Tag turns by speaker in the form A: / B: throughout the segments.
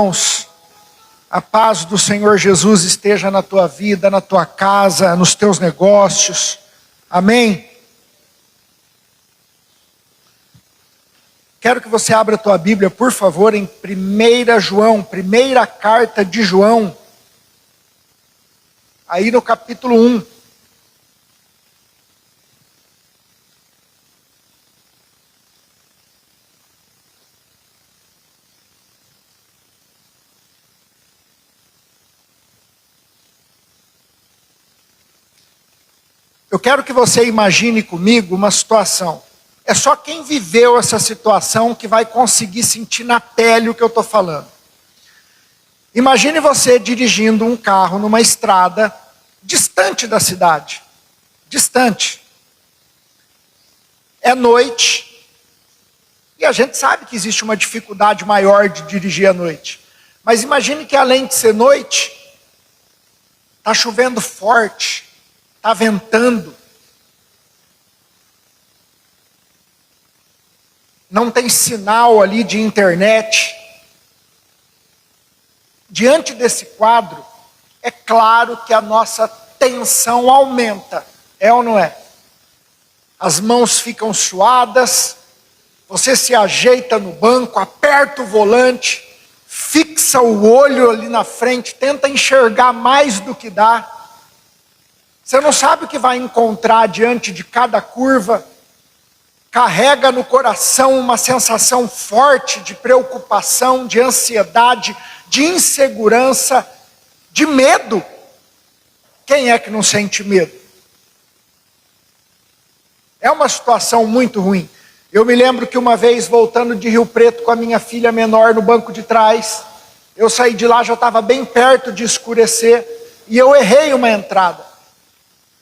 A: Irmãos, a paz do Senhor Jesus esteja na tua vida, na tua casa, nos teus negócios. Amém? Quero que você abra a tua Bíblia, por favor, em 1 João, primeira carta de João, aí no capítulo 1. Eu quero que você imagine comigo uma situação. É só quem viveu essa situação que vai conseguir sentir na pele o que eu estou falando. Imagine você dirigindo um carro numa estrada distante da cidade. Distante. É noite. E a gente sabe que existe uma dificuldade maior de dirigir à noite. Mas imagine que além de ser noite, está chovendo forte. Está ventando. Não tem sinal ali de internet. Diante desse quadro, é claro que a nossa tensão aumenta. É ou não é? As mãos ficam suadas, você se ajeita no banco, aperta o volante, fixa o olho ali na frente, tenta enxergar mais do que dá. Você não sabe o que vai encontrar diante de cada curva. Carrega no coração uma sensação forte de preocupação, de ansiedade, de insegurança, de medo. Quem é que não sente medo? É uma situação muito ruim. Eu me lembro que uma vez, voltando de Rio Preto com a minha filha menor no banco de trás, eu saí de lá, já estava bem perto de escurecer, e eu errei uma entrada.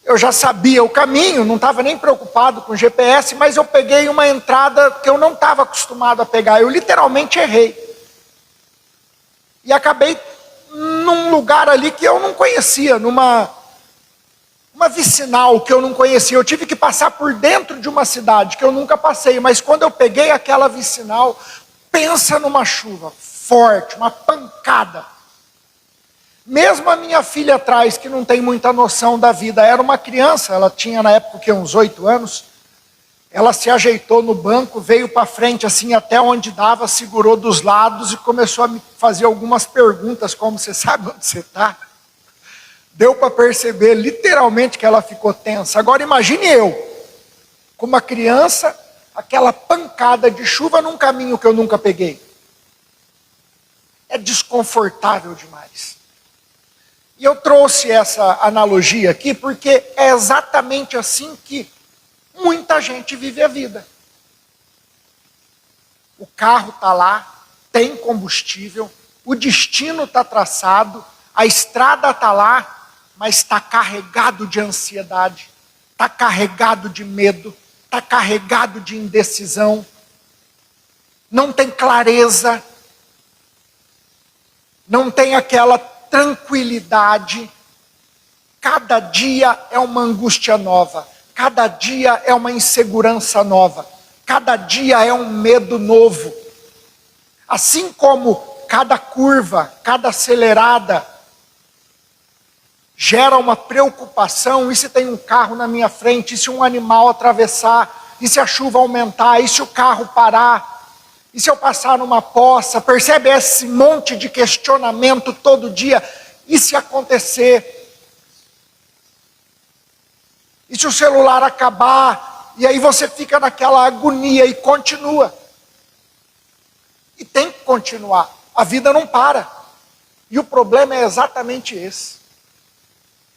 A: Eu já sabia o caminho, não estava nem preocupado com o GPS, mas eu peguei uma entrada que eu não estava acostumado a pegar. Eu literalmente errei. E acabei num lugar ali que eu não conhecia, uma vicinal que eu não conhecia. Eu tive que passar por dentro de uma cidade que eu nunca passei, mas quando eu peguei aquela vicinal, pensa numa chuva forte, uma pancada. Mesmo a minha filha atrás, que não tem muita noção da vida, era uma criança, ela tinha na época uns 8 anos, ela se ajeitou no banco, veio para frente assim até onde dava, segurou dos lados e começou a me fazer algumas perguntas, como você sabe onde você está. Deu para perceber literalmente que ela ficou tensa. Agora imagine eu, com uma criança, aquela pancada de chuva num caminho que eu nunca peguei. É desconfortável demais. E eu trouxe essa analogia aqui porque é exatamente assim que muita gente vive a vida. O carro está lá, tem combustível, o destino está traçado, a estrada está lá, mas está carregado de ansiedade, está carregado de medo, está carregado de indecisão, não tem clareza, não tem aquela tranquilidade. Cada dia é uma angústia nova, cada dia é uma insegurança nova, cada dia é um medo novo. Assim como cada curva, cada acelerada gera uma preocupação, e se tem um carro na minha frente, e se um animal atravessar, e se a chuva aumentar, e se o carro parar, e se eu passar numa poça, percebe esse monte de questionamento todo dia? E se acontecer? E se o celular acabar? E aí você fica naquela agonia e continua. E tem que continuar. A vida não para. E o problema é exatamente esse.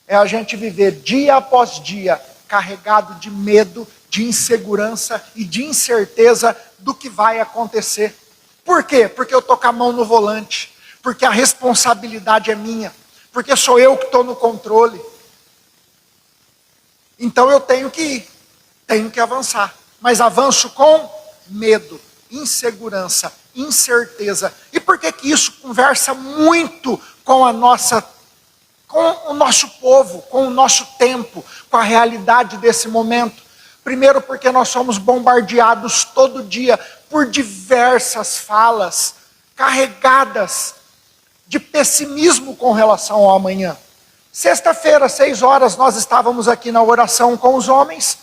A: É a gente viver dia após dia carregado de medo, de insegurança e de incerteza do que vai acontecer. Por quê? Porque eu estou com a mão no volante, porque a responsabilidade é minha, porque sou eu que estou no controle. Então eu tenho que ir, tenho que avançar, mas avanço com medo, insegurança, incerteza. E por que isso conversa muito com o nosso povo, com o nosso tempo, com a realidade desse momento? Primeiro porque nós somos bombardeados todo dia por diversas falas carregadas de pessimismo com relação ao amanhã. Sexta-feira, 6 horas, nós estávamos aqui na oração com os homens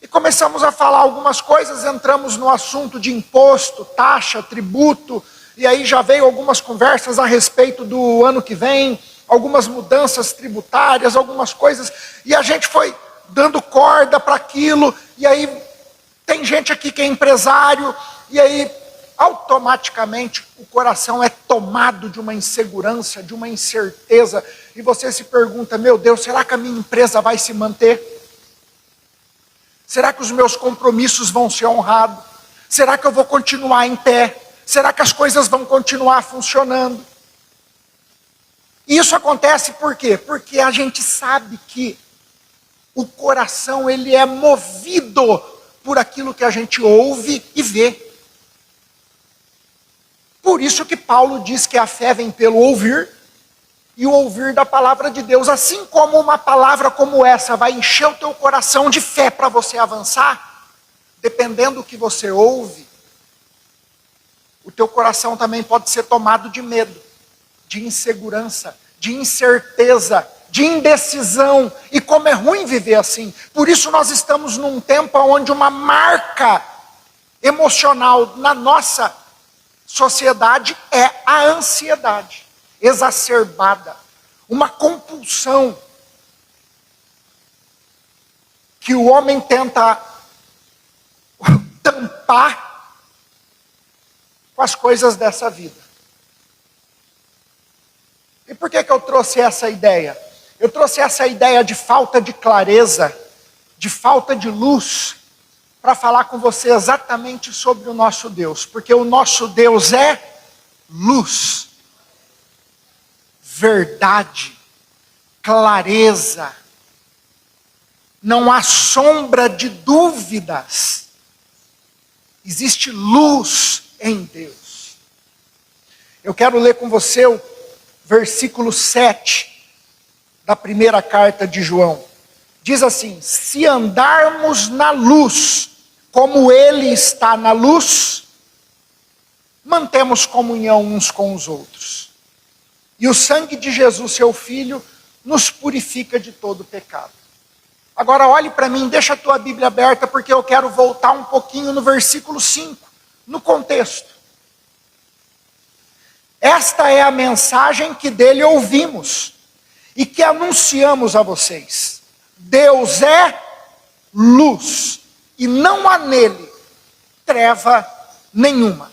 A: e começamos a falar algumas coisas, entramos no assunto de imposto, taxa, tributo, e aí já veio algumas conversas a respeito do ano que vem, algumas mudanças tributárias, algumas coisas, e a gente foi dando corda para aquilo, e aí tem gente aqui que é empresário, e aí automaticamente o coração é tomado de uma insegurança, de uma incerteza, e você se pergunta, meu Deus, será que a minha empresa vai se manter? Será que os meus compromissos vão ser honrados? Será que eu vou continuar em pé? Será que as coisas vão continuar funcionando? E isso acontece por quê? Porque a gente sabe que o coração ele é movido por aquilo que a gente ouve e vê. Por isso que Paulo diz que a fé vem pelo ouvir, e o ouvir da palavra de Deus. Assim como uma palavra como essa vai encher o teu coração de fé para você avançar, dependendo do que você ouve, o teu coração também pode ser tomado de medo, de insegurança, de incerteza, de indecisão. E como é ruim viver assim. Por isso nós estamos num tempo onde uma marca emocional na nossa sociedade é a ansiedade exacerbada, uma compulsão que o homem tenta tampar com as coisas dessa vida. E por que eu trouxe essa ideia? Eu trouxe essa ideia de falta de clareza, de falta de luz, para falar com você exatamente sobre o nosso Deus. Porque o nosso Deus é luz, verdade, clareza. Não há sombra de dúvidas. Existe luz em Deus. Eu quero ler com você o versículo 7 da primeira carta de João. Diz assim: se andarmos na luz, como Ele está na luz, mantemos comunhão uns com os outros. E o sangue de Jesus, seu Filho, nos purifica de todo pecado. Agora olhe para mim, deixa a tua Bíblia aberta, porque eu quero voltar um pouquinho no versículo 5, no contexto. Esta é a mensagem que dele ouvimos e que anunciamos a vocês. Deus é luz e não há nele treva nenhuma.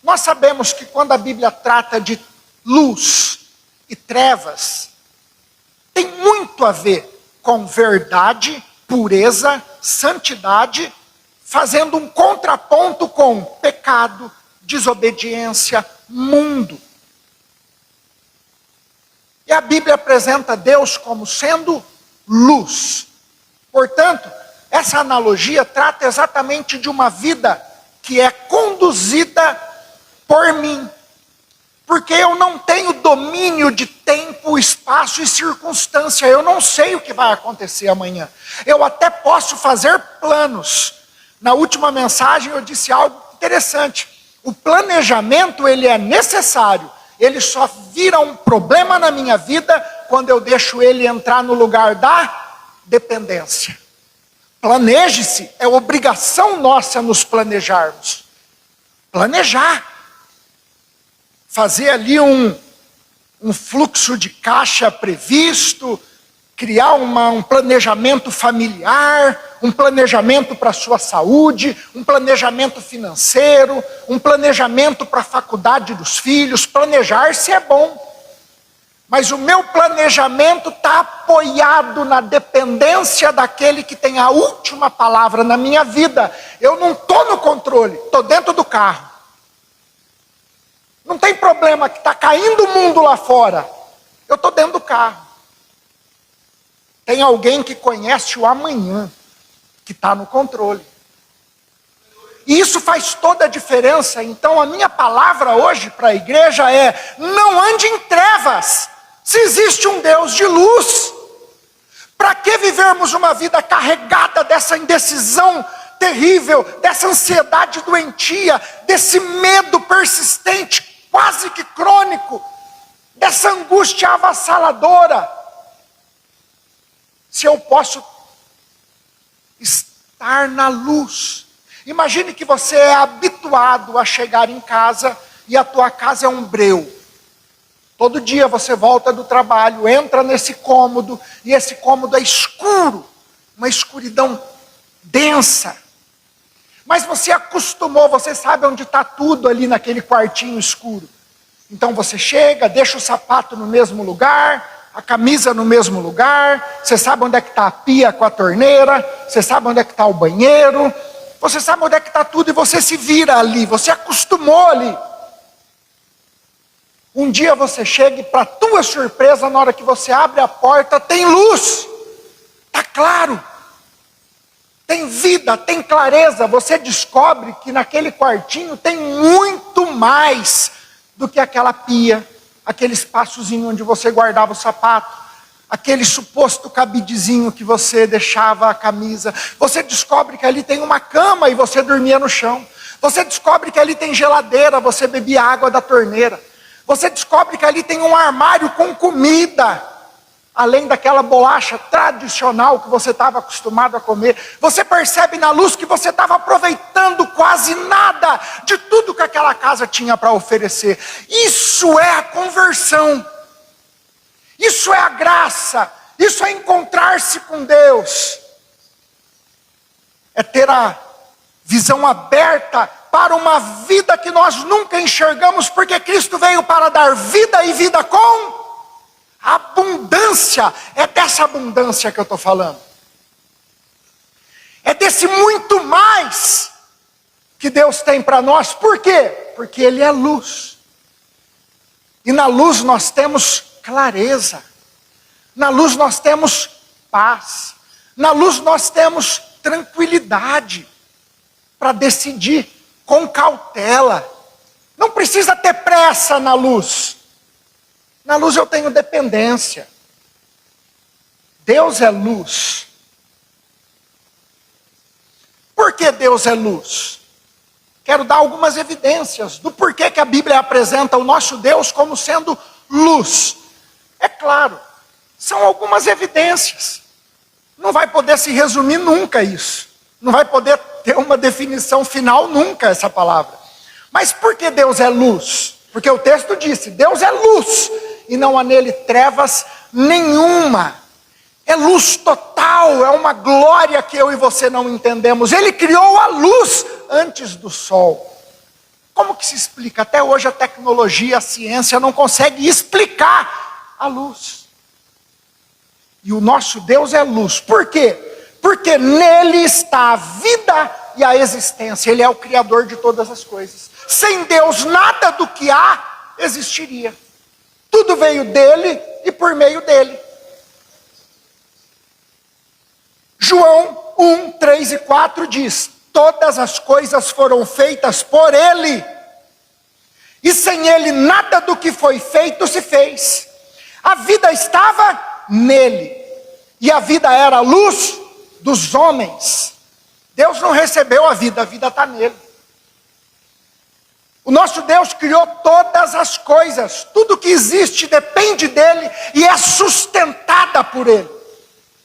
A: Nós sabemos que quando a Bíblia trata de luz e trevas, tem muito a ver com verdade, pureza, santidade, fazendo um contraponto com pecado, desobediência, mundo. E a Bíblia apresenta Deus como sendo luz. Portanto, essa analogia trata exatamente de uma vida que é conduzida por mim. Porque eu não tenho domínio de tempo, espaço e circunstância. Eu não sei o que vai acontecer amanhã. Eu até posso fazer planos. Na última mensagem eu disse algo interessante. O planejamento ele é necessário. Ele só vira um problema na minha vida quando eu deixo ele entrar no lugar da dependência. Planeje-se, é obrigação nossa nos planejarmos. Planejar. Fazer ali um fluxo de caixa previsto, criar um planejamento familiar, um planejamento para a sua saúde, um planejamento financeiro, um planejamento para a faculdade dos filhos. Planejar-se é bom. Mas o meu planejamento está apoiado na dependência daquele que tem a última palavra na minha vida. Eu não estou no controle, estou dentro do carro. Não tem problema que está caindo o mundo lá fora. Eu estou dentro do carro. Tem alguém que conhece o amanhã, que está no controle. E isso faz toda a diferença. Então a minha palavra hoje para a igreja é: não ande em trevas. Se existe um Deus de luz, para que vivermos uma vida carregada dessa indecisão terrível, dessa ansiedade doentia, desse medo persistente, quase que essa angústia avassaladora, se eu posso estar na luz? Imagine que você é habituado a chegar em casa e a tua casa é um breu. Todo dia você volta do trabalho, entra nesse cômodo e esse cômodo é escuro, uma escuridão densa. Mas você acostumou, você sabe onde está tudo ali naquele quartinho escuro. Então você chega, deixa o sapato no mesmo lugar, a camisa no mesmo lugar, você sabe onde é que está a pia com a torneira, você sabe onde é que está o banheiro, você sabe onde é que está tudo e você se vira ali, você acostumou ali. Um dia você chega e, para tua surpresa, na hora que você abre a porta, tem luz, está claro, tem vida, tem clareza. Você descobre que naquele quartinho tem muito mais do que aquela pia, aquele espaçozinho onde você guardava o sapato, aquele suposto cabidezinho que você deixava a camisa. Você descobre que ali tem uma cama e você dormia no chão. Você descobre que ali tem geladeira, você bebia água da torneira. Você descobre que ali tem um armário com comida, além daquela bolacha tradicional que você estava acostumado a comer. Você percebe na luz que você estava aproveitando quase nada de tudo que aquela casa tinha para oferecer. Isso é a conversão. Isso é a graça. Isso é encontrar-se com Deus. É ter a visão aberta para uma vida que nós nunca enxergamos, porque Cristo veio para dar vida e vida com abundância. É dessa abundância que eu estou falando. É desse muito mais que Deus tem para nós. Por quê? Porque Ele é luz. E na luz nós temos clareza. Na luz nós temos paz. Na luz nós temos tranquilidade para decidir com cautela. Não precisa ter pressa na luz. Na luz eu tenho dependência. Deus é luz. Por que Deus é luz? Quero dar algumas evidências do porquê que a Bíblia apresenta o nosso Deus como sendo luz. É claro, são algumas evidências. Não vai poder se resumir nunca isso. Não vai poder ter uma definição final nunca essa palavra. Mas por que Deus é luz? Porque o texto disse, Deus é luz e não há nele trevas nenhuma. É luz total, é uma glória que eu e você não entendemos. Ele criou a luz antes do sol. Como que se explica? Até hoje a tecnologia, a ciência não consegue explicar a luz. E o nosso Deus é luz. Por quê? Porque nele está a vida e a existência. Ele é o Criador de todas as coisas. Sem Deus, nada do que há existiria. Tudo veio dele e por meio dele. João 1, 3 e 4 diz, todas as coisas foram feitas por ele. E sem ele, nada do que foi feito se fez. A vida estava nele. E a vida era a luz dos homens. Deus não recebeu a vida está nele. O nosso Deus criou todas as coisas. Tudo que existe depende dele e é sustentada por ele.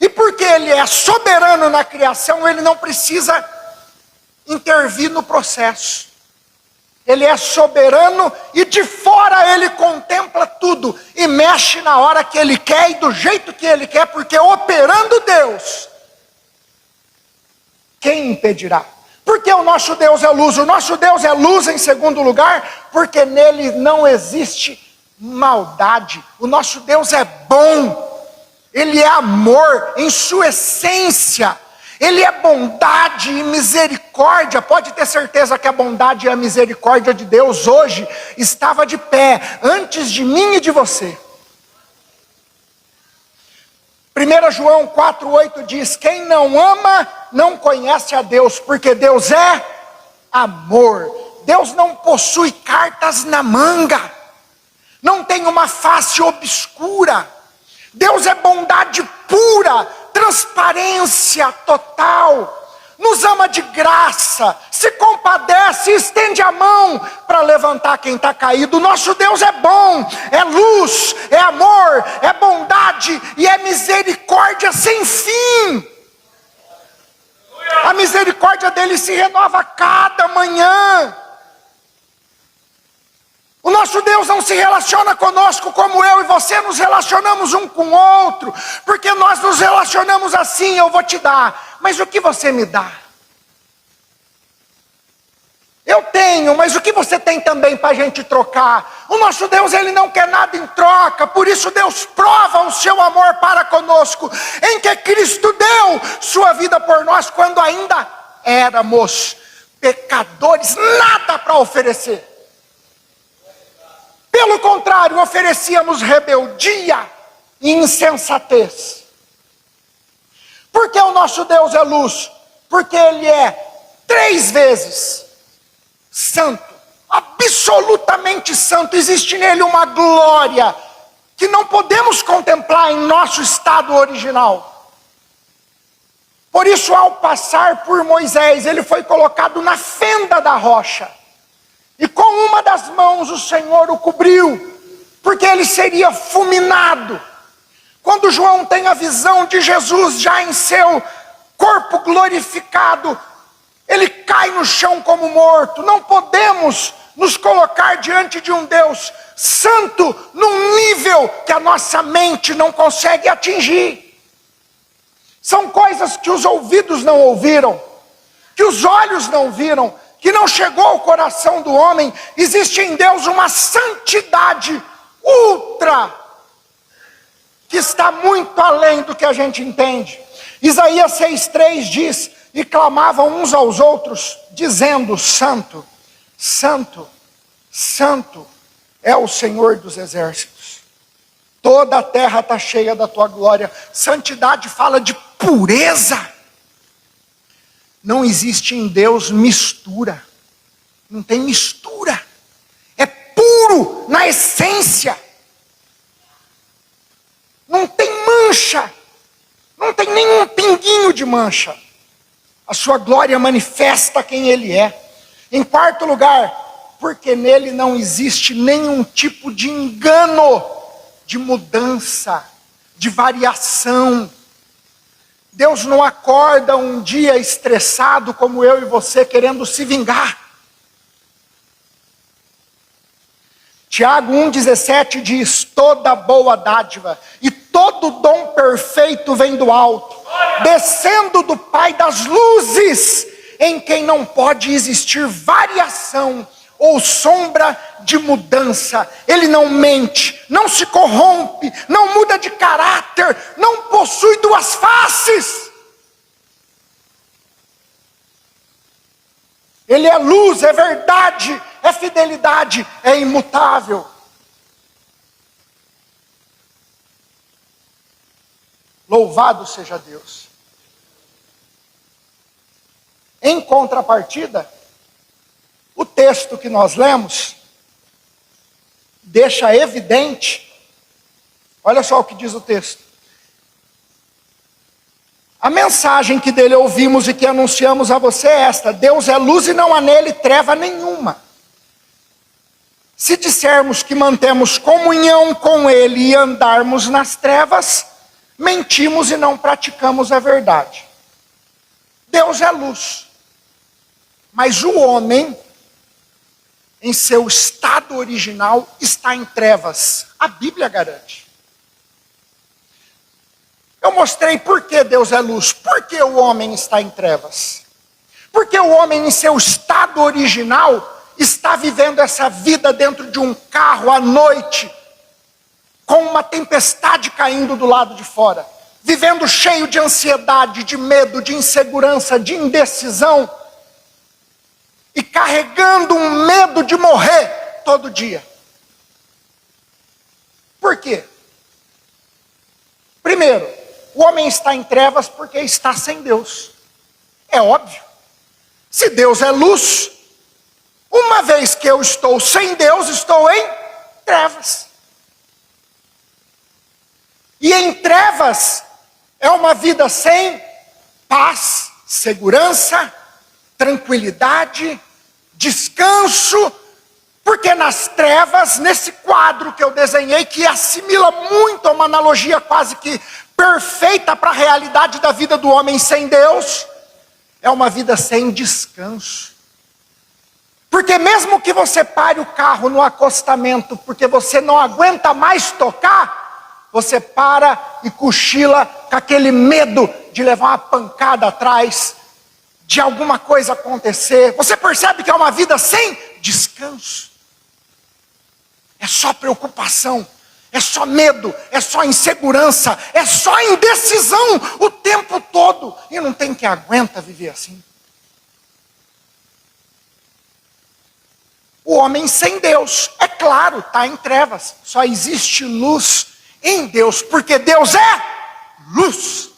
A: E porque ele é soberano na criação, ele não precisa intervir no processo. Ele é soberano e de fora ele contempla tudo e mexe na hora que ele quer e do jeito que ele quer, porque operando Deus, quem impedirá? Porque o nosso Deus é luz. O nosso Deus é luz em segundo lugar, porque nele não existe maldade. O nosso Deus é bom. Ele é amor em sua essência. Ele é bondade e misericórdia. Pode ter certeza que a bondade e a misericórdia de Deus hoje estava de pé, antes de mim e de você. 1 João 4,8 diz, quem não ama não conhece a Deus, porque Deus é amor. Deus não possui cartas na manga, não tem uma face obscura. Deus é bondade pura, transparência total. nos ama de graça, se compadece, estende a mão para levantar quem está caído. O nosso Deus é bom, é luz, é amor, é bondade e é misericórdia sem fim. A misericórdia dele se renova a cada manhã. O nosso Deus não se relaciona conosco como eu e você nos relacionamos um com o outro, porque nós nos relacionamos assim: eu vou te dar, mas o que você me dá? Eu tenho, mas o que você tem também para a gente trocar? O nosso Deus, ele não quer nada em troca, por isso Deus prova o seu amor para conosco, em que Cristo deu sua vida por nós, quando ainda éramos pecadores, nada para oferecer. Pelo contrário, oferecíamos rebeldia e insensatez. Porque o nosso Deus é luz? Porque ele é 3 vezes santo, absolutamente santo. Existe nele uma glória que não podemos contemplar em nosso estado original. Por isso, ao passar por Moisés, ele foi colocado na fenda da rocha. E com uma das mãos o Senhor o cobriu, porque ele seria fulminado. Quando João tem a visão de Jesus já em seu corpo glorificado, ele cai no chão como morto. Não podemos nos colocar diante de um Deus santo num nível que a nossa mente não consegue atingir. São coisas que os ouvidos não ouviram, que os olhos não viram, que não chegou ao coração do homem. Existe em Deus uma santidade ultra, que está muito além do que a gente entende. Isaías 6,3 diz: e clamavam uns aos outros, dizendo: Santo, Santo, Santo é o Senhor dos exércitos. Toda a terra está cheia da tua glória. Santidade fala de pureza. Não existe em Deus mistura. Não tem mistura. É puro na essência. Não tem mancha. Não tem nenhum pinguinho de mancha. A sua glória manifesta quem ele é. Em quarto lugar, porque nele não existe nenhum tipo de engano, de mudança, de variação. Deus não acorda um dia estressado como eu e você, querendo se vingar. Tiago 1,17 diz: toda boa dádiva e todo dom perfeito vem do alto, descendo do Pai das luzes, em quem não pode existir variação ou sombra de mudança. Ele não mente, não se corrompe, não muda de caráter, não possui 2 faces. Ele é luz, é verdade, é fidelidade, é imutável. Louvado seja Deus. Em contrapartida, o texto que nós lemos deixa evidente, olha só o que diz o texto: a mensagem que dele ouvimos e que anunciamos a você é esta: Deus é luz e não há nele treva nenhuma. Se dissermos que mantemos comunhão com ele e andarmos nas trevas, mentimos e não praticamos a verdade. Deus é luz, mas o homem, em seu estado original, está em trevas. A Bíblia garante. Eu mostrei por que Deus é luz. Por que o homem está em trevas? Porque o homem, em seu estado original, está vivendo essa vida dentro de um carro à noite, com uma tempestade caindo do lado de fora, vivendo cheio de ansiedade, de medo, de insegurança, de indecisão, e carregando um medo de morrer todo dia. Por quê? Primeiro, o homem está em trevas porque está sem Deus. É óbvio. Se Deus é luz, uma vez que eu estou sem Deus, estou em trevas. E em trevas é uma vida sem paz, segurança, tranquilidade, descanso, porque nas trevas, nesse quadro que eu desenhei, que assimila muito a uma analogia quase que perfeita para a realidade da vida do homem sem Deus, é uma vida sem descanso. Porque mesmo que você pare o carro no acostamento, porque você não aguenta mais tocar, você para e cochila com aquele medo de levar uma pancada atrás, de alguma coisa acontecer. Você percebe que é uma vida sem descanso. É só preocupação, é só medo, é só insegurança, é só indecisão o tempo todo. E não tem quem aguenta viver assim. O homem sem Deus, é claro, está em trevas. Só existe luz em Deus, porque Deus é luz.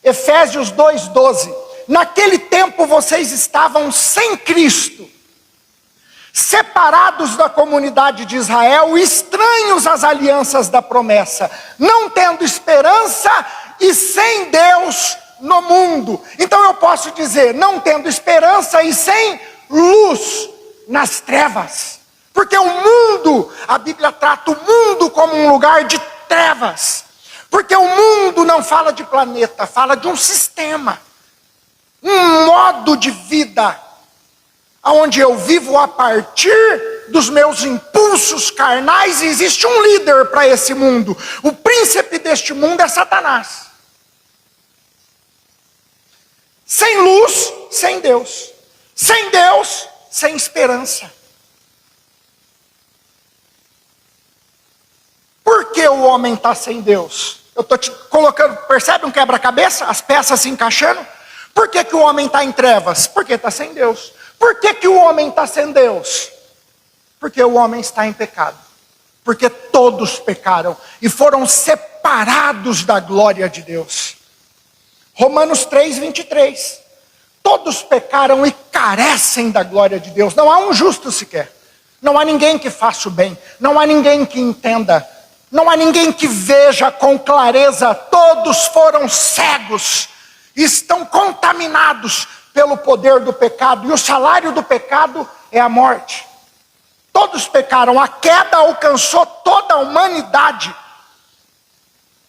A: Efésios 2:12. Naquele tempo vocês estavam sem Cristo, separados da comunidade de Israel, estranhos às alianças da promessa, não tendo esperança e sem Deus no mundo. Então eu posso dizer, não tendo esperança e sem luz nas trevas. Porque o mundo, a Bíblia trata o mundo como um lugar de trevas. Porque o mundo não fala de planeta, fala de um sistema, um modo de vida, onde eu vivo a partir dos meus impulsos carnais, e existe um líder para esse mundo. O príncipe deste mundo é Satanás. Sem luz, sem Deus. Sem Deus, sem esperança. Por que o homem está sem Deus? Eu estou te colocando, percebe um quebra-cabeça? As peças se encaixando? Por que o homem está em trevas? Porque está sem Deus. Por que o homem está sem Deus? Porque o homem está em pecado. Porque todos pecaram e foram separados da glória de Deus. Romanos 3:23. Todos pecaram e carecem da glória de Deus. Não há um justo sequer. Não há ninguém que faça o bem. Não há ninguém que entenda. Não há ninguém que veja com clareza. Todos foram cegos. Estão contaminados pelo poder do pecado, e o salário do pecado é a morte. Todos pecaram, a queda alcançou toda a humanidade.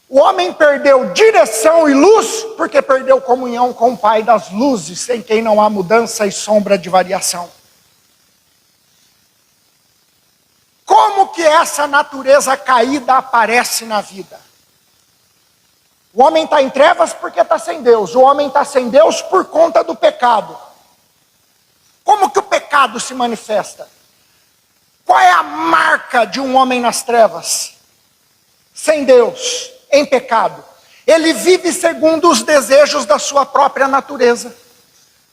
A: O homem perdeu direção e luz, porque perdeu comunhão com o Pai das luzes, em quem não há mudança e sombra de variação. Como que essa natureza caída aparece na vida? O homem está em trevas porque está sem Deus. O homem está sem Deus por conta do pecado. Como que o pecado se manifesta? Qual é a marca de um homem nas trevas? Sem Deus, em pecado. Ele vive segundo os desejos da sua própria natureza.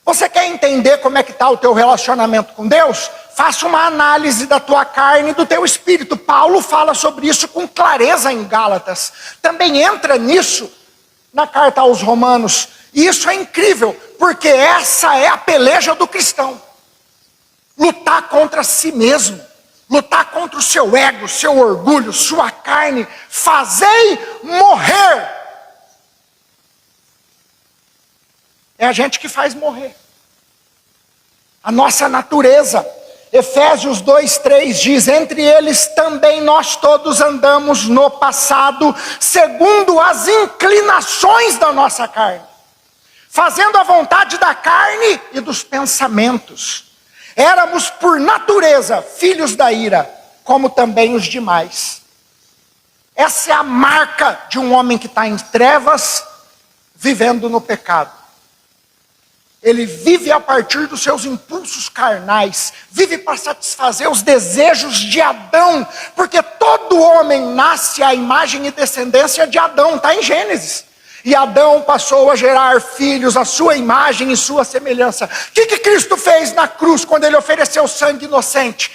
A: Você quer entender como é que está o teu relacionamento com Deus? Faça uma análise da tua carne e do teu espírito. Paulo fala sobre isso com clareza em Gálatas. Também entra nisso na carta aos Romanos. E isso é incrível, porque essa é a peleja do cristão. Lutar contra si mesmo. Lutar contra o seu ego, seu orgulho, sua carne. Fazei morrer. É a gente que faz morrer. A nossa natureza. Efésios 2:3 diz, entre eles também nós todos andamos no passado, segundo as inclinações da nossa carne, fazendo a vontade da carne e dos pensamentos. Éramos por natureza filhos da ira, como também os demais. Essa é a marca de um homem que está em trevas, vivendo no pecado. Ele vive a partir dos seus impulsos carnais, vive para satisfazer os desejos de Adão, porque todo homem nasce à imagem e descendência de Adão, está em Gênesis. E Adão passou a gerar filhos à sua imagem e sua semelhança. O que Cristo fez na cruz quando ele ofereceu sangue inocente?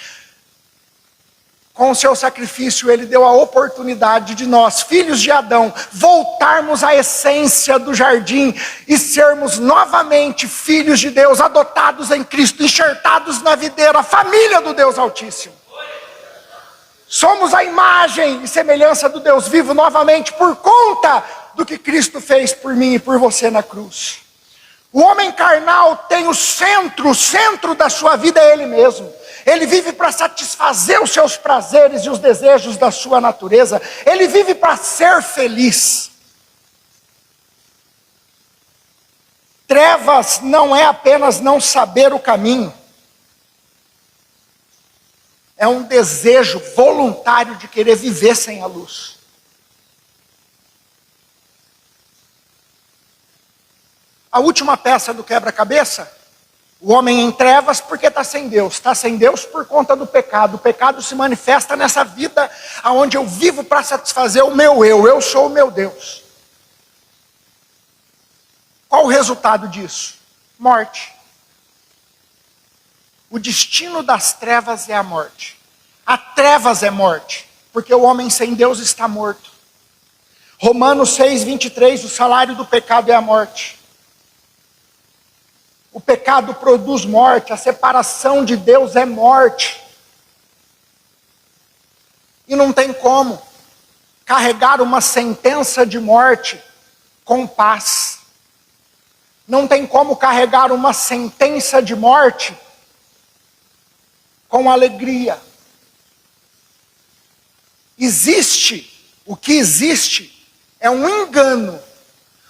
A: Com o seu sacrifício, ele deu a oportunidade de nós, filhos de Adão, voltarmos à essência do jardim e sermos novamente filhos de Deus, adotados em Cristo, enxertados na videira, a família do Deus Altíssimo. Somos a imagem e semelhança do Deus vivo novamente por conta do que Cristo fez por mim e por você na cruz. O homem carnal tem o centro da sua vida é ele mesmo. Ele vive para satisfazer os seus prazeres e os desejos da sua natureza. Ele vive para ser feliz. Trevas não é apenas não saber o caminho. É um desejo voluntário de querer viver sem a luz. A última peça do quebra-cabeça, o homem em trevas porque está sem Deus. Está sem Deus por conta do pecado. O pecado se manifesta nessa vida onde eu vivo para satisfazer o meu eu. Eu sou o meu Deus. Qual o resultado disso? Morte. O destino das trevas é a morte. A trevas é morte, porque o homem sem Deus está morto. Romanos 6, 23, o salário do pecado é a morte. O pecado produz morte, a separação de Deus é morte. E não tem como carregar uma sentença de morte com paz. Não tem como carregar uma sentença de morte com alegria. O que existe é um engano.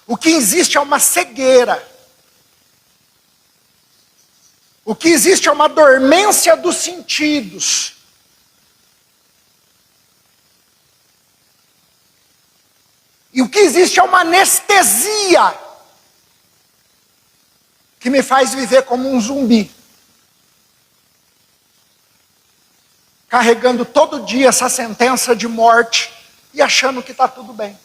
A: O que existe é uma cegueira. O que existe é uma dormência dos sentidos. E o que existe é uma anestesia que me faz viver como um zumbi. Carregando todo dia essa sentença de morte e achando que está tudo bem.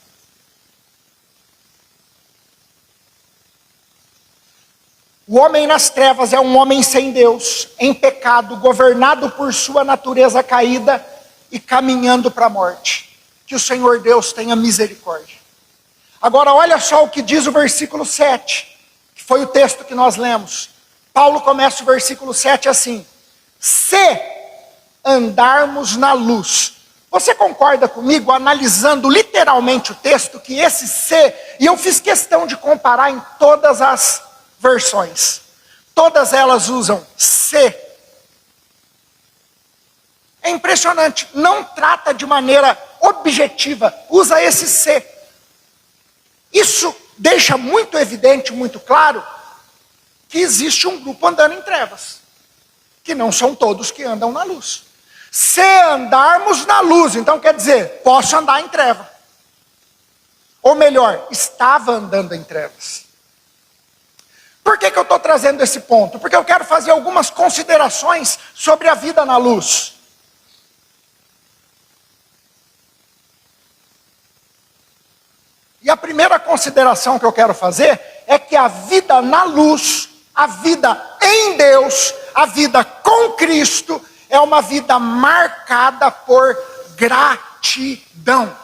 A: O homem nas trevas é um homem sem Deus, em pecado, governado por sua natureza caída e caminhando para a morte. Que o Senhor Deus tenha misericórdia. Agora olha só o que diz o versículo 7, que foi o texto que nós lemos. Paulo começa o versículo 7 assim: se andarmos na luz. Você concorda comigo, analisando literalmente o texto, que esse se, e eu fiz questão de comparar em todas as versões. Todas elas usam se. É impressionante, não trata de maneira objetiva, usa esse se. Isso deixa muito evidente, muito claro, que existe um grupo andando em trevas, que não são todos que andam na luz. Se andarmos na luz, então quer dizer, posso andar em treva. Ou melhor, estava andando em trevas. Por que eu estou trazendo esse ponto? Porque eu quero fazer algumas considerações sobre a vida na luz. E a primeira consideração que eu quero fazer é que a vida na luz, a vida em Deus, a vida com Cristo, é uma vida marcada por gratidão.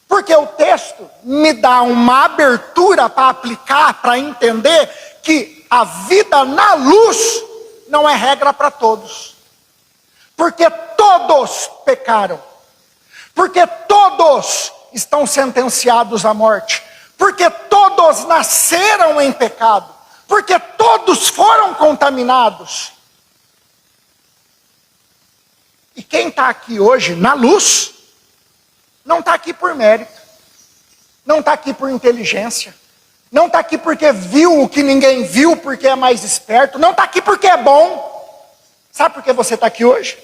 A: Porque o texto me dá uma abertura para aplicar, para entender que a vida na luz não é regra para todos. Porque todos pecaram. Porque todos estão sentenciados à morte. Porque todos nasceram em pecado. Porque todos foram contaminados. E quem está aqui hoje na luz, não está aqui por mérito, não está aqui por inteligência, não está aqui porque viu o que ninguém viu, porque é mais esperto, não está aqui porque é bom. Sabe por que você está aqui hoje?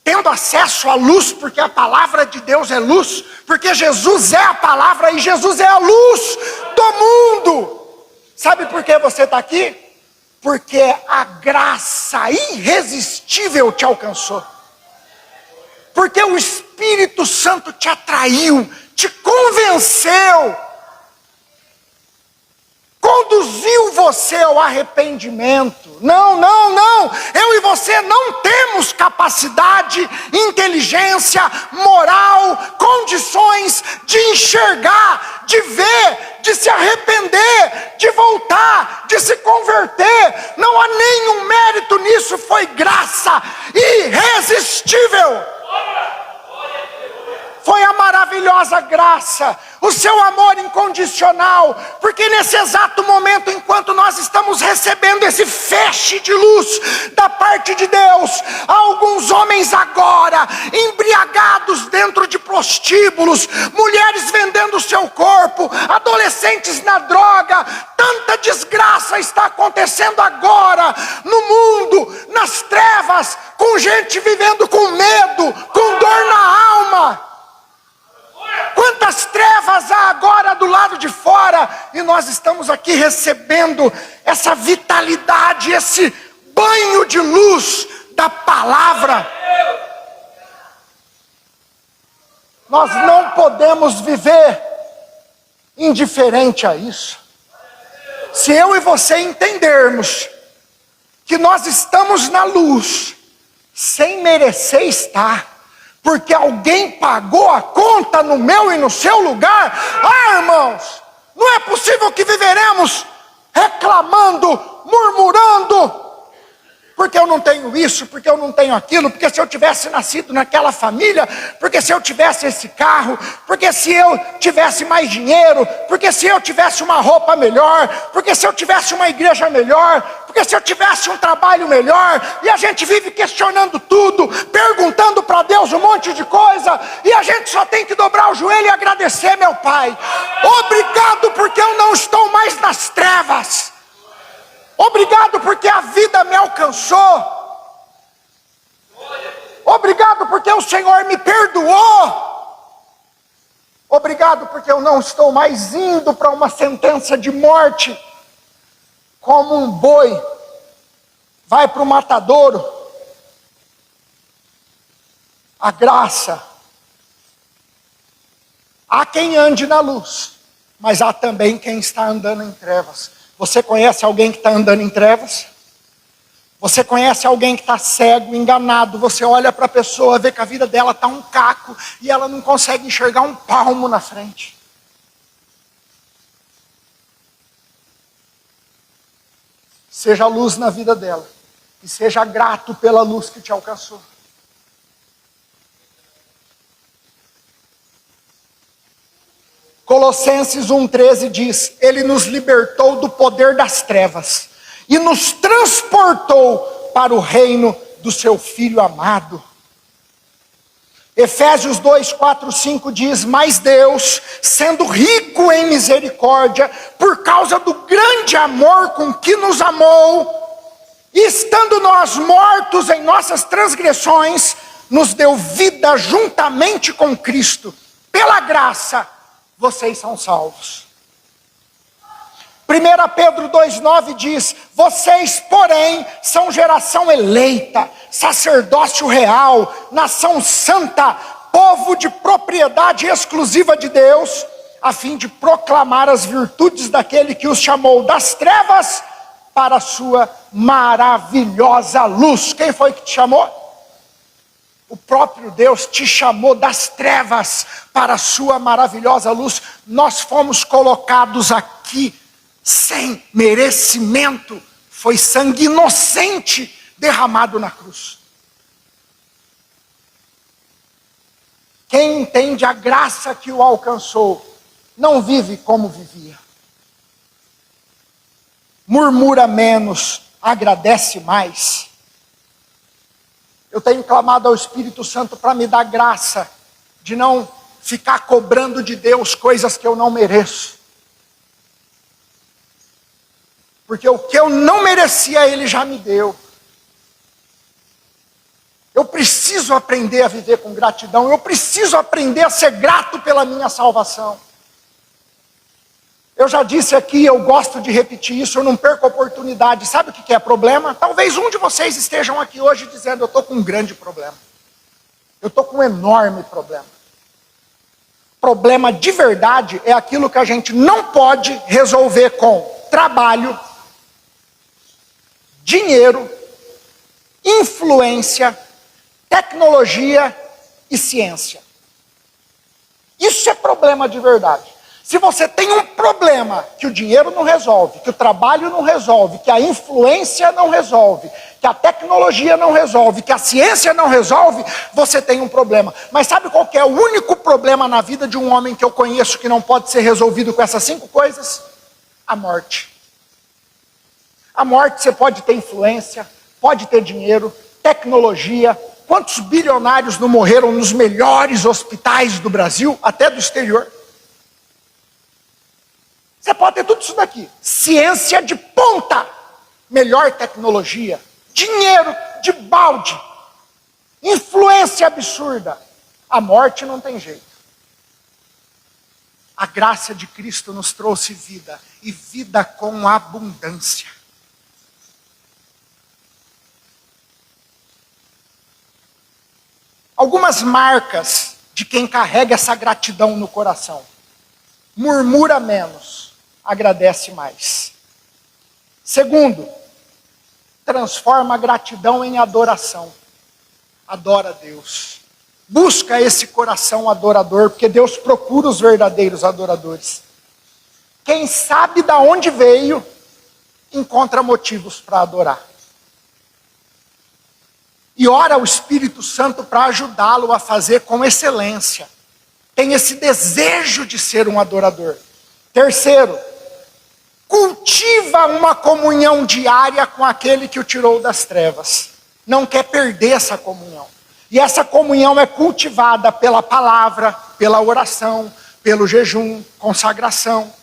A: Tendo acesso à luz, porque a palavra de Deus é luz, porque Jesus é a palavra e Jesus é a luz do mundo. Sabe por que você está aqui? Porque a graça irresistível te alcançou. Porque o Espírito Santo te atraiu, te convenceu, conduziu você ao arrependimento. Não. Eu e você não temos capacidade, inteligência, moral, condições de enxergar, de ver, de se arrepender, de voltar, de se converter. Não há nenhum mérito nisso, foi graça irresistível. Foi a maravilha maravilhosa graça, o seu amor incondicional, porque nesse exato momento, enquanto nós estamos recebendo esse feixe de luz da parte de Deus, há alguns homens agora, embriagados dentro de prostíbulos, mulheres vendendo o seu corpo, adolescentes na droga, tanta desgraça está acontecendo agora, no mundo, nas trevas, com gente vivendo com medo, com dor na alma. Quantas trevas há agora do lado de fora, e nós estamos aqui recebendo essa vitalidade, esse banho de luz da palavra. Nós não podemos viver indiferente a isso. Se eu e você entendermos que nós estamos na luz, sem merecer estar, porque alguém pagou a conta no meu e no seu lugar, irmãos, não é possível que viveremos reclamando, murmurando, porque eu não tenho isso, porque eu não tenho aquilo, porque se eu tivesse nascido naquela família, porque se eu tivesse esse carro, porque se eu tivesse mais dinheiro, porque se eu tivesse uma roupa melhor, porque se eu tivesse uma igreja melhor, porque se eu tivesse um trabalho melhor, e a gente vive questionando tudo, perguntando para Deus um monte de coisa, e a gente só tem que dobrar o joelho e agradecer, meu Pai, obrigado porque eu não estou mais nas trevas. Obrigado porque a vida me alcançou. Obrigado porque o Senhor me perdoou. Obrigado porque eu não estou mais indo para uma sentença de morte, como um boi vai para o matadouro. A graça. Há quem ande na luz, mas há também quem está andando em trevas. Você conhece alguém que está andando em trevas? Você conhece alguém que está cego, enganado? Você olha para a pessoa, vê que a vida dela está um caco e ela não consegue enxergar um palmo na frente. Seja luz na vida dela e seja grato pela luz que te alcançou. Colossenses 1,13 diz: Ele nos libertou do poder das trevas e nos transportou para o reino do seu Filho amado. Efésios 2:4-5 diz: Mas Deus, sendo rico em misericórdia, por causa do grande amor com que nos amou, e estando nós mortos em nossas transgressões, nos deu vida juntamente com Cristo. Pela graça, vocês são salvos. 1 Pedro 2,9 diz: Vocês, porém, são geração eleita, sacerdócio real, nação santa, povo de propriedade exclusiva de Deus, a fim de proclamar as virtudes daquele que os chamou das trevas para a sua maravilhosa luz. Quem foi que te chamou? O próprio Deus te chamou das trevas para a sua maravilhosa luz. Nós fomos colocados aqui sem merecimento. Foi sangue inocente derramado na cruz. Quem entende a graça que o alcançou, não vive como vivia. Murmura menos, agradece mais. Eu tenho clamado ao Espírito Santo para me dar graça de não ficar cobrando de Deus coisas que eu não mereço. Porque o que eu não merecia, Ele já me deu. Eu preciso aprender a viver com gratidão. Eu preciso aprender a ser grato pela minha salvação. Eu já disse aqui, eu gosto de repetir isso, eu não perco a oportunidade. Sabe o que é problema? Talvez um de vocês estejam aqui hoje dizendo: eu estou com um grande problema. Eu estou com um enorme problema. Problema de verdade é aquilo que a gente não pode resolver com trabalho, dinheiro, influência, tecnologia e ciência. Isso é problema de verdade. Se você tem um problema que o dinheiro não resolve, que o trabalho não resolve, que a influência não resolve, que a tecnologia não resolve, que a ciência não resolve, você tem um problema. Mas sabe qual que é o único problema na vida de um homem que eu conheço que não pode ser resolvido com essas 5 coisas? A morte. A morte, você pode ter influência, pode ter dinheiro, tecnologia. Quantos bilionários não morreram nos melhores hospitais do Brasil, até do exterior? Você pode ter tudo isso daqui. Ciência de ponta, melhor tecnologia, dinheiro de balde, influência absurda. A morte não tem jeito. A graça de Cristo nos trouxe vida, e vida com abundância. Algumas marcas de quem carrega essa gratidão no coração. Murmura menos, agradece mais. Segundo, transforma a gratidão em adoração. Adora a Deus. Busca esse coração adorador, porque Deus procura os verdadeiros adoradores. Quem sabe de onde veio, encontra motivos para adorar. E ora ao Espírito Santo para ajudá-lo a fazer com excelência. Tem esse desejo de ser um adorador. Terceiro, cultiva uma comunhão diária com aquele que o tirou das trevas. Não quer perder essa comunhão. E essa comunhão é cultivada pela palavra, pela oração, pelo jejum, consagração.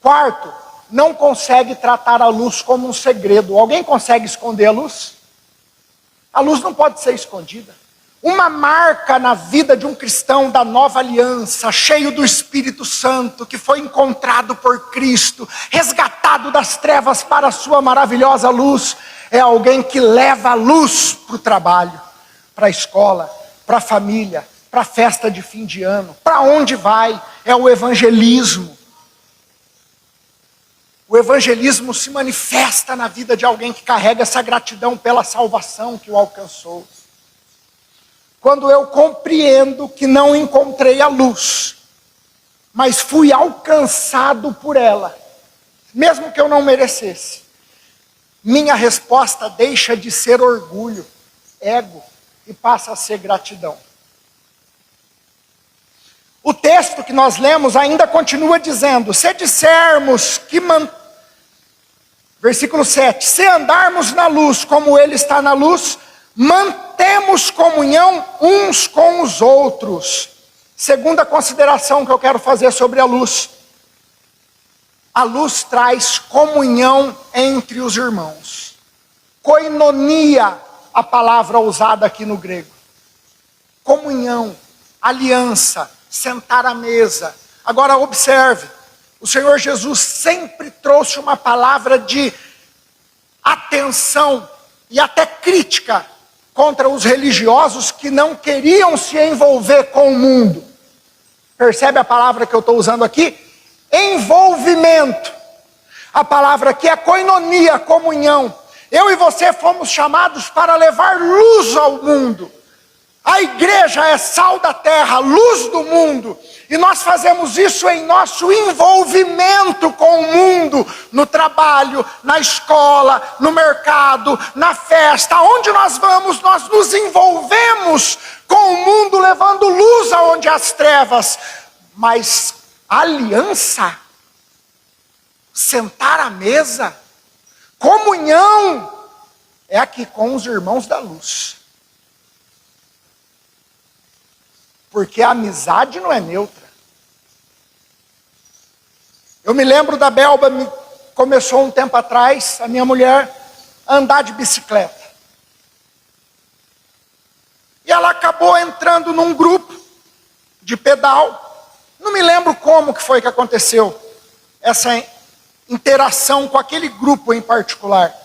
A: Quarto, não consegue tratar a luz como um segredo. Alguém consegue esconder a luz? A luz não pode ser escondida. Uma marca na vida de um cristão da nova aliança, cheio do Espírito Santo, que foi encontrado por Cristo, resgatado das trevas para a sua maravilhosa luz, é alguém que leva a luz para o trabalho, para a escola, para a família, para a festa de fim de ano. Para onde vai? É o evangelismo. O evangelismo se manifesta na vida de alguém que carrega essa gratidão pela salvação que o alcançou. Quando eu compreendo que não encontrei a luz, mas fui alcançado por ela, mesmo que eu não merecesse, minha resposta deixa de ser orgulho, ego, e passa a ser gratidão. O texto que nós lemos ainda continua dizendo, se dissermos que versículo 7, se andarmos na luz como ele está na luz, mantemos comunhão uns com os outros. Segunda consideração que eu quero fazer sobre a luz. A luz traz comunhão entre os irmãos. Koinonia, a palavra usada aqui no grego. Comunhão, aliança, sentar à mesa. Agora observe, o Senhor Jesus sempre trouxe uma palavra de atenção e até crítica contra os religiosos que não queriam se envolver com o mundo. Percebe a palavra que eu estou usando aqui? Envolvimento. A palavra aqui é koinonia, comunhão. Eu e você fomos chamados para levar luz ao mundo. A igreja é sal da terra, luz do mundo. E nós fazemos isso em nosso envolvimento com o mundo, no trabalho, na escola, no mercado, na festa. Onde nós vamos, nós nos envolvemos com o mundo, levando luz aonde há as trevas. Mas aliança, sentar à mesa, comunhão, é aqui com os irmãos da luz. Porque a amizade não é neutra. Eu me lembro da Belba, começou um tempo atrás, a minha mulher, a andar de bicicleta. E ela acabou entrando num grupo de pedal. Não me lembro como que foi que aconteceu essa interação com aquele grupo em particular.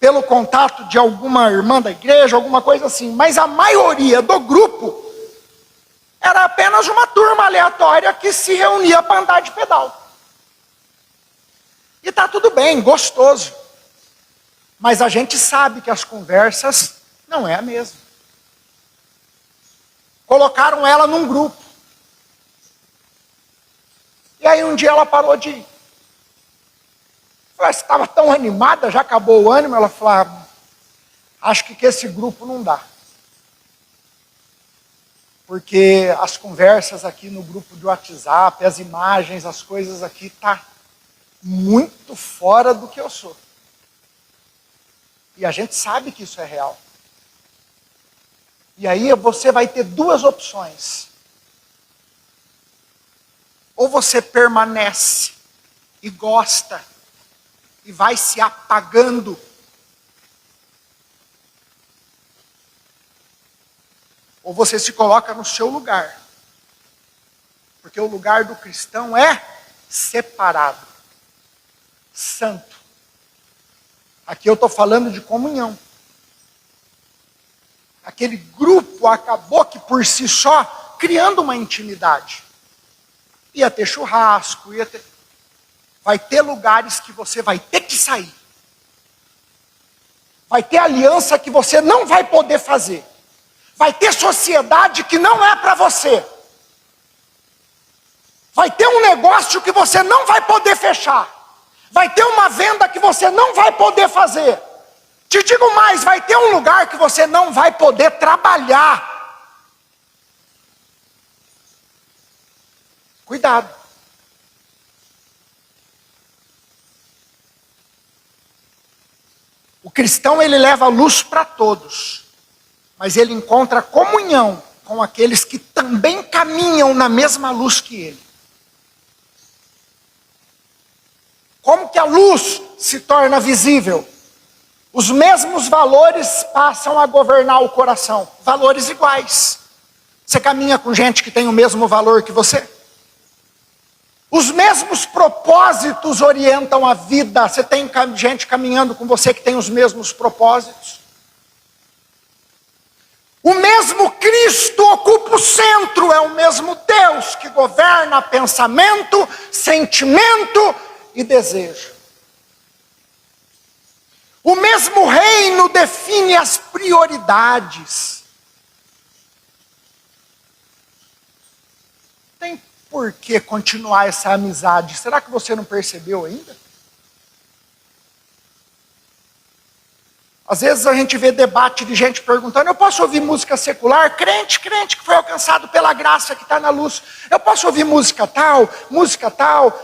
A: Pelo contato de alguma irmã da igreja, alguma coisa assim. Mas a maioria do grupo era apenas uma turma aleatória que se reunia para andar de pedal. E está tudo bem, gostoso. Mas a gente sabe que as conversas não é a mesma. Colocaram ela num grupo. aí um dia ela parou de ir. Falei, você estava tão animada, já acabou o ânimo? Ela falou, acho que esse grupo não dá. Porque as conversas aqui no grupo de WhatsApp, as imagens, as coisas aqui, tá muito fora do que eu sou. E a gente sabe que isso é real. E aí você vai ter duas opções. Ou você permanece e gosta e vai se apagando. Ou você se coloca no seu lugar. Porque o lugar do cristão é separado, santo. Aqui eu estou falando de comunhão. Aquele grupo acabou que por si só, criando uma intimidade. Ia ter churrasco, vai ter lugares que você vai ter que sair. Vai ter aliança que você não vai poder fazer. Vai ter sociedade que não é para você. Vai ter um negócio que você não vai poder fechar. Vai ter uma venda que você não vai poder fazer. Te digo mais, vai ter um lugar que você não vai poder trabalhar. Cuidado. O cristão, ele leva a luz para todos. Mas ele encontra comunhão com aqueles que também caminham na mesma luz que ele. Como que a luz se torna visível? Os mesmos valores passam a governar o coração. Valores iguais. Você caminha com gente que tem o mesmo valor que você? Os mesmos propósitos orientam a vida. Você tem gente caminhando com você que tem os mesmos propósitos? O mesmo Cristo ocupa o centro. É o mesmo Deus que governa pensamento, sentimento e desejo. O mesmo reino define as prioridades. Tem por que continuar essa amizade? Será que você não percebeu ainda? Às vezes a gente vê debate de gente perguntando, eu posso ouvir música secular? Crente que foi alcançado pela graça que está na luz. Eu posso ouvir música tal?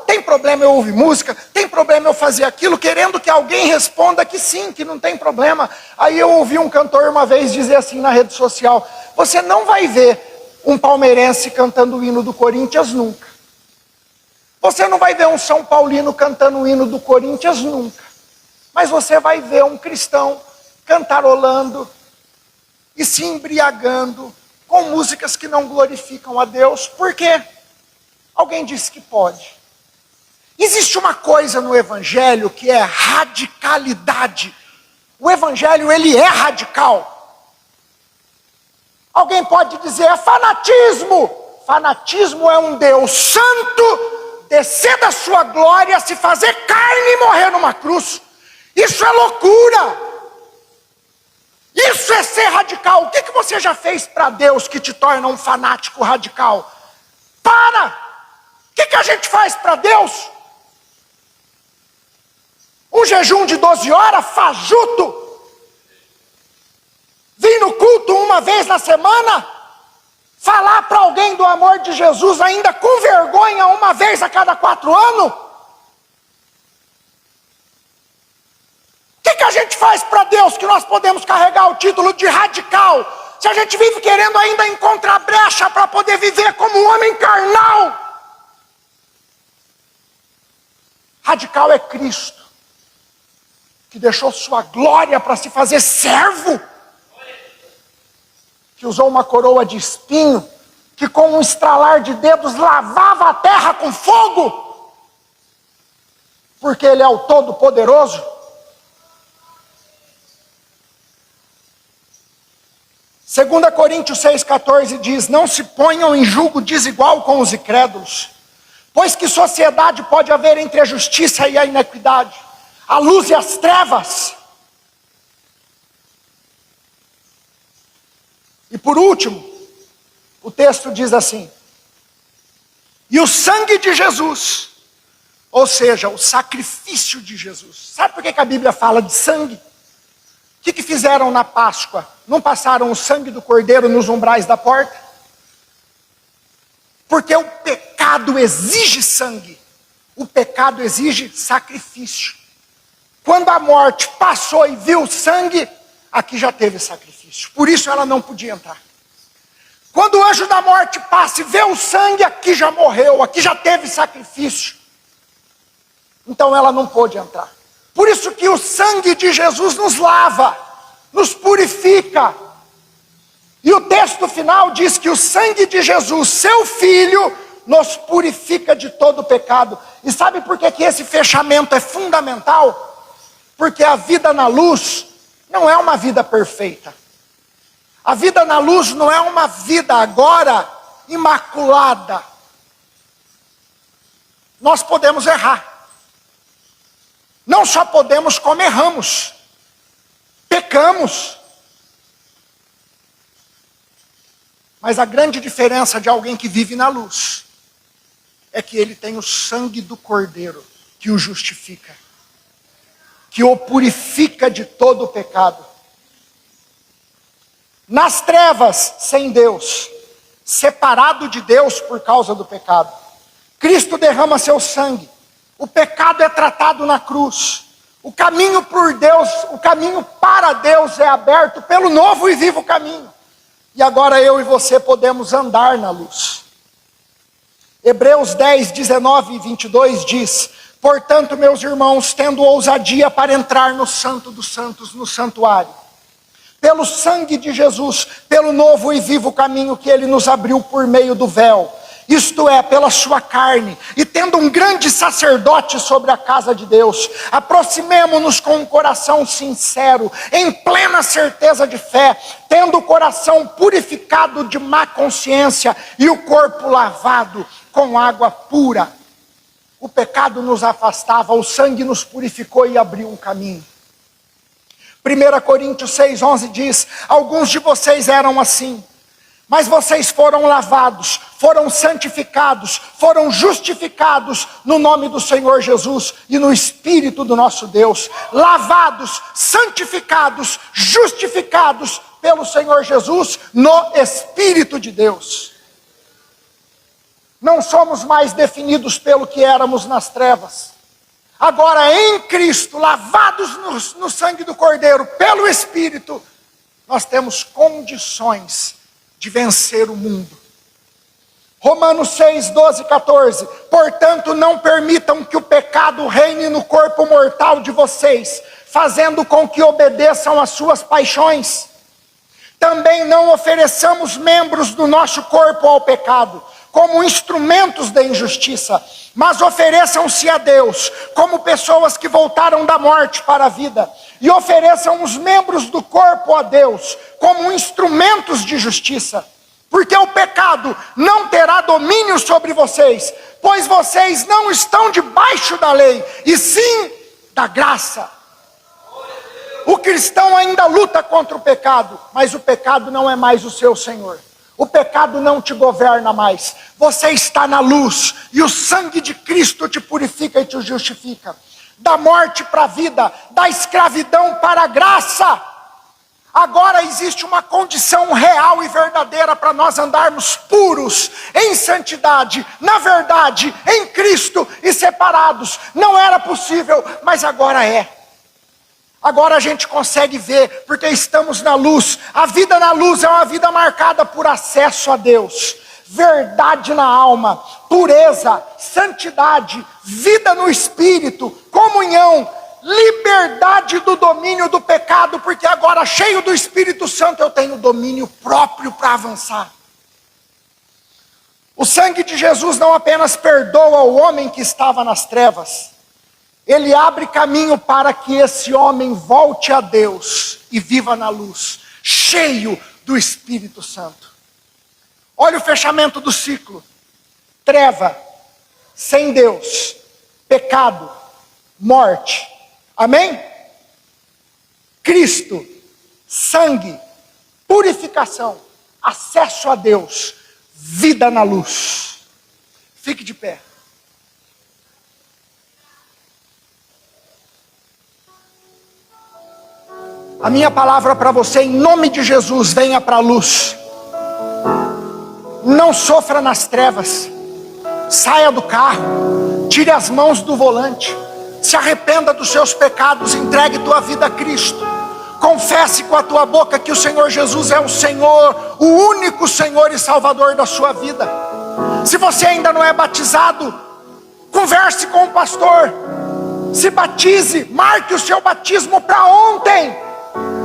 A: Tem problema eu ouvir música? Tem problema eu fazer aquilo? Querendo que alguém responda que sim, que não tem problema. Aí eu ouvi um cantor uma vez dizer assim na rede social, você não vai ver um palmeirense cantando o hino do Corinthians nunca. Você não vai ver um São Paulino cantando o hino do Corinthians nunca. Mas você vai ver um cristão cantarolando e se embriagando com músicas que não glorificam a Deus. Por quê? Alguém disse que pode. Existe uma coisa no Evangelho que é radicalidade. O Evangelho, ele é radical. Alguém pode dizer, é fanatismo. Fanatismo é um Deus santo descer da sua glória, se fazer carne e morrer numa cruz. Isso é loucura. Isso é ser radical. O que você já fez para Deus que te torna um fanático radical? Para! O que a gente faz para Deus? Um jejum de 12 horas, fajuto. Vir no culto uma vez na semana. Falar para alguém do amor de Jesus ainda com vergonha uma vez a cada 4 anos. O que a gente faz para Deus que nós podemos carregar o título de radical? Se a gente vive querendo ainda encontrar brecha para poder viver como um homem carnal. Radical é Cristo, que deixou sua glória para se fazer servo, que usou uma coroa de espinho, que com um estralar de dedos lavava a terra com fogo, porque Ele é o Todo-Poderoso. 2 Coríntios 6,14 diz, não se ponham em julgo desigual com os incrédulos, pois que sociedade pode haver entre a justiça e a iniquidade, a luz e as trevas. E por último, o texto diz assim, E o sangue de Jesus, ou seja, o sacrifício de Jesus. Sabe por que a Bíblia fala de sangue? O que fizeram na Páscoa? Não passaram o sangue do cordeiro nos umbrais da porta? Porque o pecado exige sangue. O pecado exige sacrifício. Quando a morte passou e viu o sangue, aqui já teve sacrifício. Por isso ela não podia entrar. Quando o anjo da morte passa e vê o sangue, aqui já morreu, aqui já teve sacrifício. Então ela não pôde entrar. Por isso que o sangue de Jesus nos lava, nos purifica. E o texto final diz que o sangue de Jesus, seu Filho, nos purifica de todo o pecado. E sabe por que esse fechamento é fundamental? Porque a vida na luz não é uma vida perfeita. A vida na luz não é uma vida agora imaculada. Nós podemos errar. Não só podemos, como erramos. Pecamos. Mas a grande diferença de alguém que vive na luz é que ele tem o sangue do Cordeiro que o justifica, que o purifica de todo o pecado. Nas trevas, sem Deus, separado de Deus por causa do pecado, Cristo derrama seu sangue. O pecado é tratado na cruz. O caminho por Deus, o caminho para Deus é aberto pelo novo e vivo caminho. E agora eu e você podemos andar na luz. Hebreus 10, 19 e 22 diz: portanto, meus irmãos, tendo ousadia para entrar no Santo dos Santos, no santuário, pelo sangue de Jesus, pelo novo e vivo caminho que ele nos abriu por meio do véu, isto é, pela sua carne, e tendo um grande sacerdote sobre a casa de Deus, aproximemo-nos com um coração sincero, em plena certeza de fé, tendo o coração purificado de má consciência e o corpo lavado com água pura. O pecado nos afastava, o sangue nos purificou e abriu um caminho. 1 Coríntios 6,11 diz: alguns de vocês eram assim, mas vocês foram lavados, foram santificados, foram justificados no nome do Senhor Jesus e no Espírito do nosso Deus. Lavados, santificados, justificados pelo Senhor Jesus no Espírito de Deus. Não somos mais definidos pelo que éramos nas trevas. Agora em Cristo, lavados no sangue do Cordeiro, pelo Espírito, nós temos condições de vencer o mundo. Romanos 6, 12 e 14. Portanto, não permitam que o pecado reine no corpo mortal de vocês, fazendo com que obedeçam às suas paixões. Também não ofereçamos membros do nosso corpo ao pecado, como instrumentos da injustiça, mas ofereçam-se a Deus como pessoas que voltaram da morte para a vida, e ofereçam os membros do corpo a Deus como instrumentos de justiça, porque o pecado não terá domínio sobre vocês, pois vocês não estão debaixo da lei, e sim da graça. O cristão ainda luta contra o pecado, mas o pecado não é mais o seu senhor. O pecado não te governa mais. Você está na luz e o sangue de Cristo te purifica e te justifica. Da morte para a vida, da escravidão para a graça. Agora existe uma condição real e verdadeira para nós andarmos puros, em santidade, na verdade, em Cristo e separados. Não era possível, mas agora é. Agora a gente consegue ver, porque estamos na luz. A vida na luz é uma vida marcada por acesso a Deus, verdade na alma, pureza, santidade, vida no Espírito, comunhão, liberdade do domínio do pecado, porque agora, cheio do Espírito Santo, eu tenho domínio próprio para avançar. O sangue de Jesus não apenas perdoa o homem que estava nas trevas, ele abre caminho para que esse homem volte a Deus e viva na luz, cheio do Espírito Santo. Olha o fechamento do ciclo. Treva, sem Deus, pecado, morte. Amém? Cristo, sangue, purificação, acesso a Deus, vida na luz. Fique de pé. A minha palavra para você, em nome de Jesus, venha para a luz. Não sofra nas trevas. Saia do carro, tire as mãos do volante, se arrependa dos seus pecados, entregue tua vida a Cristo. Confesse com a tua boca que o Senhor Jesus é o Senhor, o único Senhor e Salvador da sua vida. Se você ainda não é batizado, converse com o pastor, se batize, marque o seu batismo para ontem,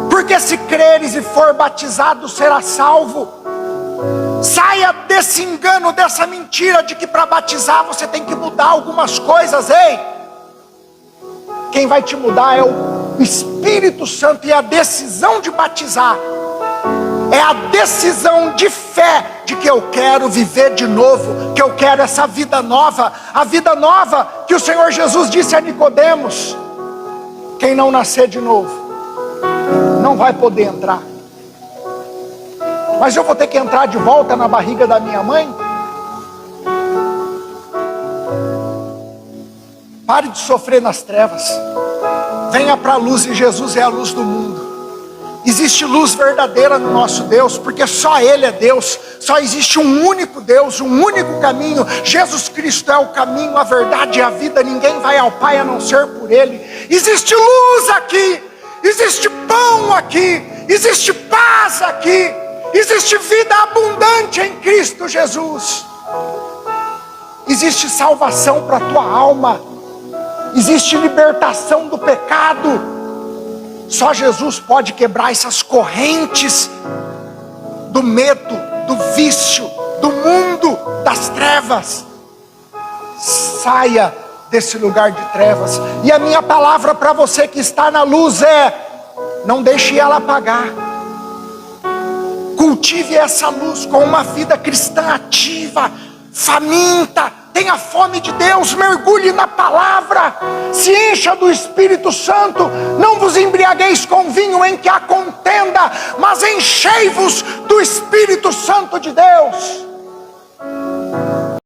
A: porque se creres e for batizado, será salvo. Saia desse engano, dessa mentira de que para batizar você tem que mudar algumas coisas. Ei, quem vai te mudar é o Espírito Santo, e a decisão de batizar é a decisão de fé, de que eu quero viver de novo, que eu quero essa vida nova, a vida nova que o Senhor Jesus disse a Nicodemos: quem não nascer de novo, não vai poder entrar. Mas eu vou ter que entrar de volta na barriga da minha mãe? Pare de sofrer nas trevas. Venha para a luz, e Jesus é a luz do mundo. Existe luz verdadeira no nosso Deus, porque só Ele é Deus. Só existe um único Deus, um único caminho. Jesus Cristo é o caminho, a verdade e a vida. Ninguém vai ao Pai a não ser por Ele. Existe luz aqui, existe pão aqui, existe paz aqui, existe vida abundante em Cristo Jesus. Existe salvação para a tua alma. Existe libertação do pecado. Só Jesus pode quebrar essas correntes do medo, do vício, do mundo, das trevas. Saia desse lugar de trevas. E a minha palavra para você que está na luz é: não deixe ela apagar. Cultive essa luz com uma vida cristã ativa, faminta. Tenha fome de Deus, mergulhe na palavra, se encha do Espírito Santo. Não vos embriagueis com vinho em que há contenda, mas enchei-vos do Espírito Santo de Deus.